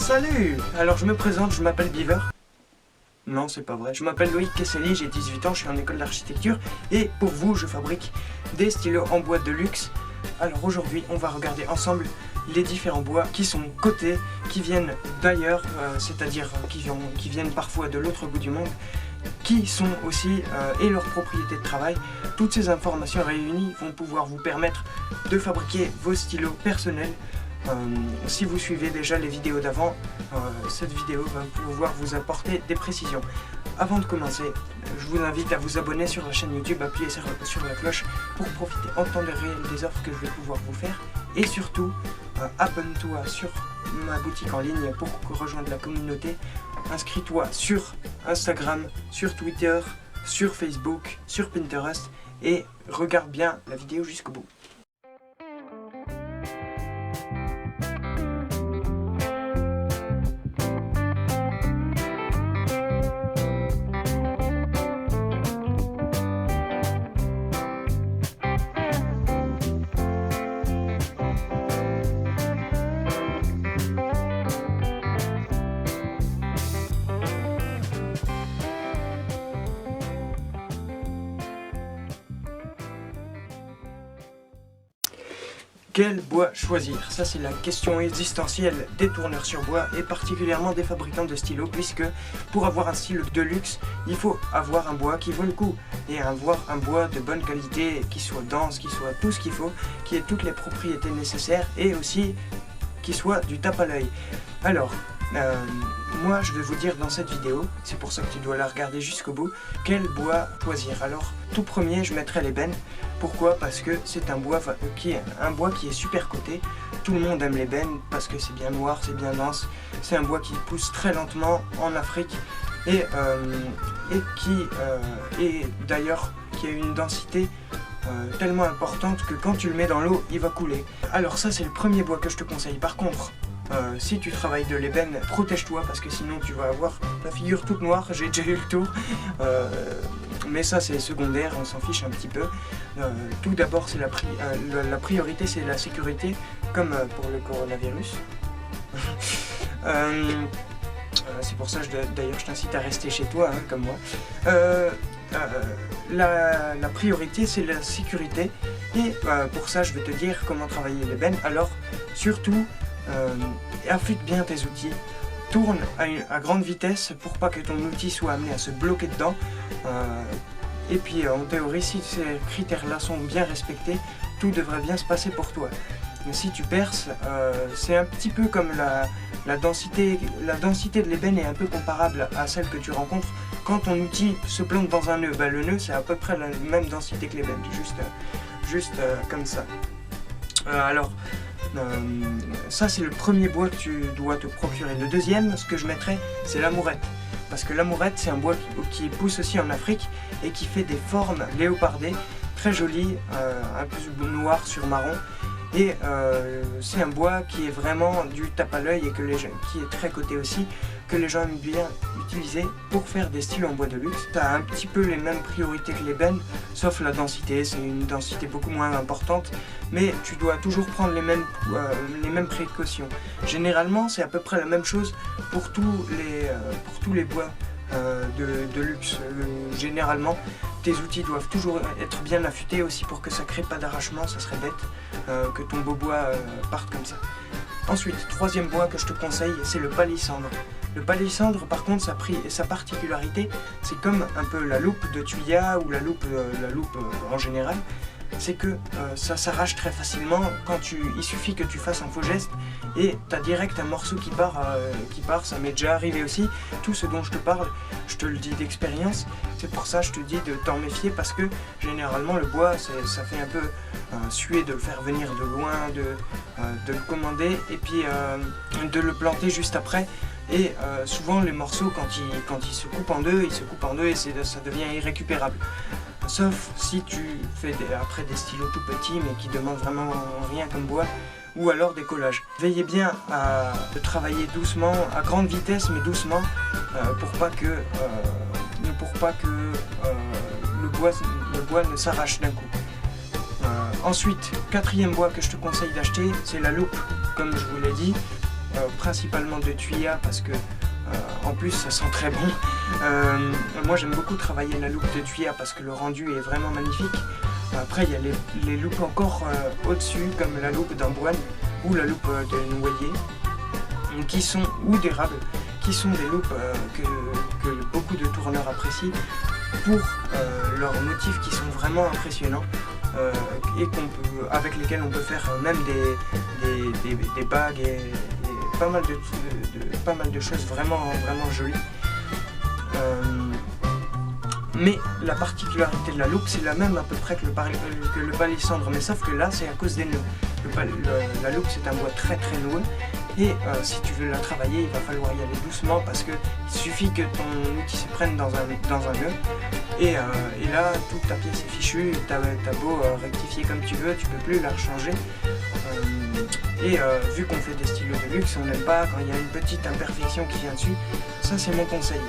Salut! Alors je me présente, je m'appelle Beaver. Non, c'est pas vrai. Je m'appelle Loïc Kesseli, j'ai 18 ans, je suis en école d'architecture et pour vous, je fabrique des stylos en bois de luxe. Alors aujourd'hui, on va regarder ensemble les différents bois qui sont cotés, qui viennent d'ailleurs, c'est-à-dire qui viennent parfois de l'autre bout du monde, qui sont aussi et leurs propriétés de travail. Toutes ces informations réunies vont pouvoir vous permettre de fabriquer vos stylos personnels. Si vous suivez déjà les vidéos d'avant, cette vidéo va pouvoir vous apporter des précisions. Avant de commencer, je vous invite à vous abonner sur la chaîne YouTube, appuyer sur la cloche pour profiter en temps réel des offres que je vais pouvoir vous faire. Et surtout, abonne-toi sur ma boutique en ligne pour rejoindre la communauté. Inscris-toi sur Instagram, sur Twitter, sur Facebook, sur Pinterest et regarde bien la vidéo jusqu'au bout. Quel bois choisir? Ça c'est la question existentielle des tourneurs sur bois et particulièrement des fabricants de stylos, puisque pour avoir un stylo de luxe, il faut avoir un bois qui vaut le coup et avoir un bois de bonne qualité, qui soit dense, qui soit tout ce qu'il faut, qui ait toutes les propriétés nécessaires et aussi qui soit du tape à l'œil. Alors, moi je vais vous dire dans cette vidéo, c'est pour ça que tu dois la regarder jusqu'au bout, quel bois choisir. Alors tout premier je mettrai l'ébène. Pourquoi? Parce que c'est un bois qui est super coté. Tout le monde aime l'ébène parce que c'est bien noir, c'est bien dense. C'est un bois qui pousse très lentement en Afrique et d'ailleurs qui a une densité tellement importante que quand tu le mets dans l'eau, il va couler. Alors ça c'est le premier bois que je te conseille. Par contre, si tu travailles de l'ébène, protège-toi parce que sinon tu vas avoir la figure toute noire. J'ai déjà eu le tour, mais ça c'est secondaire, on s'en fiche un petit peu. Tout d'abord, c'est la priorité, c'est la sécurité, comme pour le coronavirus. C'est pour ça d'ailleurs je t'incite à rester chez toi, hein, comme moi. La priorité c'est la sécurité et pour ça je vais te dire comment travailler l'ébène. Alors surtout, affûte bien tes outils, tourne à grande vitesse pour pas que ton outil soit amené à se bloquer dedans. Et puis en théorie, si ces critères-là sont bien respectés, tout devrait bien se passer pour toi. Mais si tu perces, c'est un petit peu comme la densité de l'ébène est un peu comparable à celle que tu rencontres quand ton outil se plante dans un nœud. Bah, le nœud c'est à peu près la même densité que l'ébène, juste comme ça. Alors, ça c'est le premier bois que tu dois te procurer. Le deuxième, ce que je mettrais, c'est l'amourette. Parce que l'amourette c'est un bois qui pousse aussi en Afrique et qui fait des formes léopardées, très jolies, un peu noir sur marron. Et c'est un bois qui est vraiment du tape à l'œil et qui est très coté aussi, que les gens aiment bien utiliser pour faire des stylos en bois de luxe. Tu as un petit peu les mêmes priorités que l'ébène, sauf la densité, c'est une densité beaucoup moins importante, mais tu dois toujours prendre les mêmes précautions. Généralement, c'est à peu près la même chose pour tous les bois de luxe. Généralement, tes outils doivent toujours être bien affûtés aussi pour que ça ne crée pas d'arrachement, ça serait bête que ton beau bois parte comme ça. Ensuite, troisième bois que je te conseille, c'est le palissandre. Le palissandre, par contre, sa particularité, c'est comme un peu la loupe de Tuya ou la loupe en général, c'est que ça s'arrache très facilement. Il suffit que tu fasses un faux geste et tu as direct un morceau qui part, ça m'est déjà arrivé aussi. Tout ce dont je te parle, je te le dis d'expérience, c'est pour ça que je te dis de t'en méfier parce que généralement le bois, ça fait un peu suer de le faire venir de loin, de le commander et puis de le planter juste après. Et souvent les morceaux quand ils se coupent en deux, et ça devient irrécupérable. Sauf si tu fais après des stylos tout petits mais qui demandent vraiment rien comme bois, ou alors des collages. Veillez bien à travailler doucement, à grande vitesse mais doucement, pour pas que le bois ne s'arrache d'un coup. Ensuite, quatrième bois que je te conseille d'acheter, c'est la loupe. Comme je vous l'ai dit, principalement de Tuya parce que en plus ça sent très bon. Moi j'aime beaucoup travailler la loupe de Tuya parce que le rendu est vraiment magnifique. Après il y a les loupes encore au-dessus comme la loupe d'Amboine ou la loupe de Noyer ou d'érable, qui sont des loupes que beaucoup de tourneurs apprécient pour leurs motifs qui sont vraiment impressionnants et avec lesquels on peut faire même des bagues et pas mal de choses vraiment jolies. Mais la particularité de la loupe, c'est la même à peu près que le palissandre, mais sauf que là, c'est à cause des nœuds. La loupe, c'est un bois très noueux, et si tu veux la travailler, il va falloir y aller doucement, parce qu'il suffit que ton outil se prenne dans un nœud, et là, toute ta pièce est fichue, t'as beau rectifier comme tu veux, tu peux plus la rechanger. Vu qu'on fait des stylos de luxe, on n'aime pas quand il y a une petite imperfection qui vient dessus. Ça, c'est mon conseil.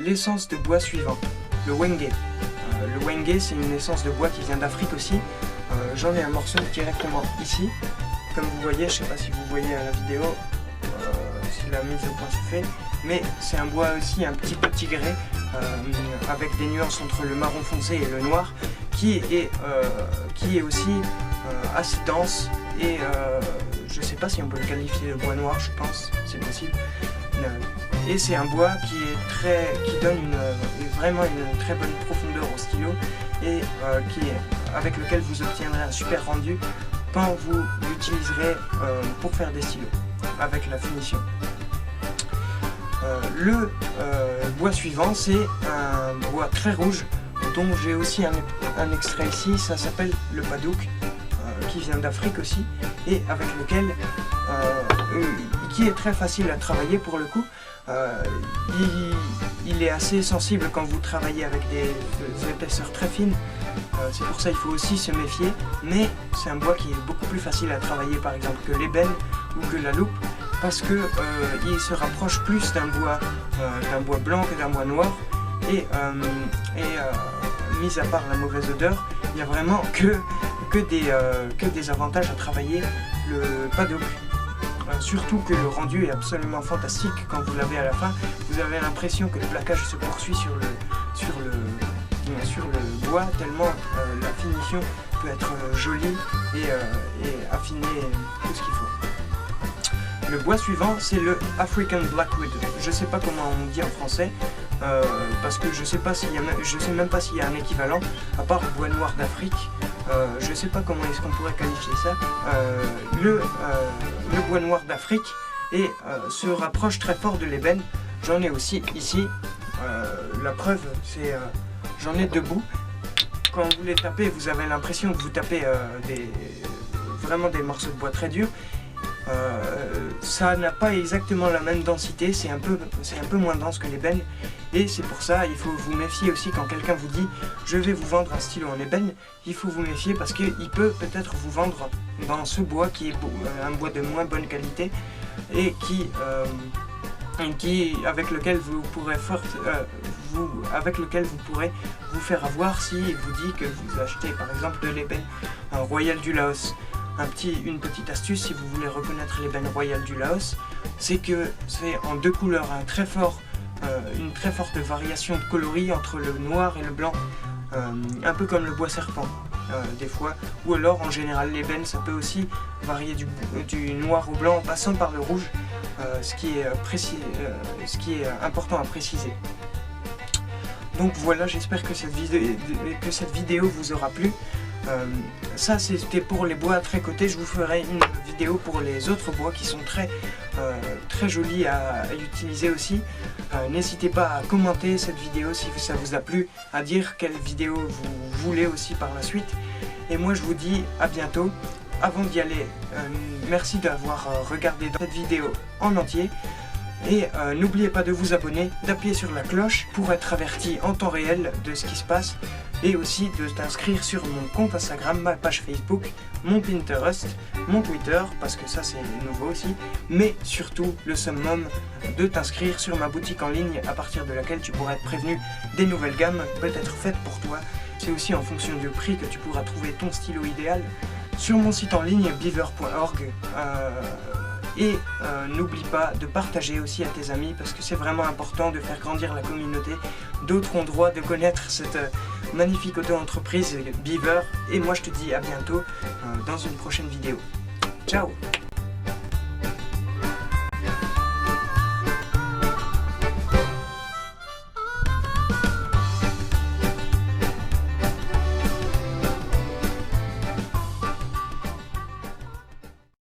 L'essence de bois suivant, le Wenge. Le Wenge, c'est une essence de bois qui vient d'Afrique aussi. J'en ai un morceau directement ici. Comme vous voyez, je sais pas si vous voyez à la vidéo, si la mise au point se fait, mais c'est un bois aussi un petit peu tigré, avec des nuances entre le marron foncé et le noir, qui est aussi assez dense, et je sais pas si on peut le qualifier de bois noir, je pense, c'est possible. Et c'est un bois qui donne vraiment une très bonne profondeur au stylo, et avec lequel vous obtiendrez un super rendu quand vous l'utiliserez pour faire des stylos, avec la finition. Le bois suivant, c'est un bois très rouge, dont j'ai aussi un extrait ici. Ça s'appelle le Padouk, qui vient d'Afrique aussi, et avec lequel qui est très facile à travailler pour le coup. Il est assez sensible quand vous travaillez avec des épaisseurs très fines, c'est pour ça qu'il faut aussi se méfier, mais c'est un bois qui est beaucoup plus facile à travailler par exemple que l'ébène ou que la loupe, parce que il se rapproche plus d'un bois blanc que d'un bois noir, et mis à part la mauvaise odeur, il n'y a vraiment que des avantages à travailler le Padouk. Surtout que le rendu est absolument fantastique quand vous l'avez à la fin. Vous avez l'impression que le plaquage se poursuit sur le bois, tellement la finition peut être jolie et affiner tout ce qu'il faut. Le bois suivant, c'est le African Blackwood. Je sais pas comment on dit en français, parce que je sais même pas s'il y a un équivalent à part le bois noir d'Afrique. Je sais pas comment est-ce qu'on pourrait qualifier ça. Le bois noir d'Afrique se rapproche très fort de l'ébène. J'en ai aussi ici. La preuve, c'est j'en ai deux bouts. Quand vous les tapez, vous avez l'impression que vous tapez vraiment des morceaux de bois très durs. Ça n'a pas exactement la même densité, c'est un peu moins dense que l'ébène, et c'est pour ça il faut vous méfier aussi quand quelqu'un vous dit je vais vous vendre un stylo en ébène. Il faut vous méfier parce qu'il peut peut-être vous vendre dans ce bois qui est un bois de moins bonne qualité, et avec lequel vous pourrez vous faire avoir si il vous dit que vous achetez par exemple de l'ébène royal du Laos. Une petite astuce si vous voulez reconnaître l'ébène royal du Laos, c'est que c'est en deux couleurs, une très forte variation de coloris entre le noir et le blanc, un peu comme le bois serpent des fois, ou alors en général l'ébène ça peut aussi varier du noir au blanc en passant par le rouge, ce qui est important à préciser. Donc voilà, j'espère que cette vidéo vous aura plu. Ça c'était pour les bois tricotés. Je vous ferai une vidéo pour les autres bois qui sont très jolis à utiliser aussi. N'hésitez pas à commenter cette vidéo si ça vous a plu, à dire quelle vidéo vous voulez aussi par la suite. Et moi je vous dis à bientôt. Avant d'y aller, merci d'avoir regardé cette vidéo en entier. Et n'oubliez pas de vous abonner, d'appuyer sur la cloche pour être averti en temps réel de ce qui se passe, et aussi de t'inscrire sur mon compte Instagram, ma page Facebook, mon Pinterest, mon Twitter, parce que ça c'est nouveau aussi, mais surtout le summum de t'inscrire sur ma boutique en ligne à partir de laquelle tu pourras être prévenu des nouvelles gammes peut-être faites pour toi. C'est aussi en fonction du prix que tu pourras trouver ton stylo idéal sur mon site en ligne beaver.org. Et n'oublie pas de partager aussi à tes amis parce que c'est vraiment important de faire grandir la communauté. D'autres ont droit de connaître cette magnifique auto-entreprise Beaver. Et moi je te dis à bientôt dans une prochaine vidéo. Ciao!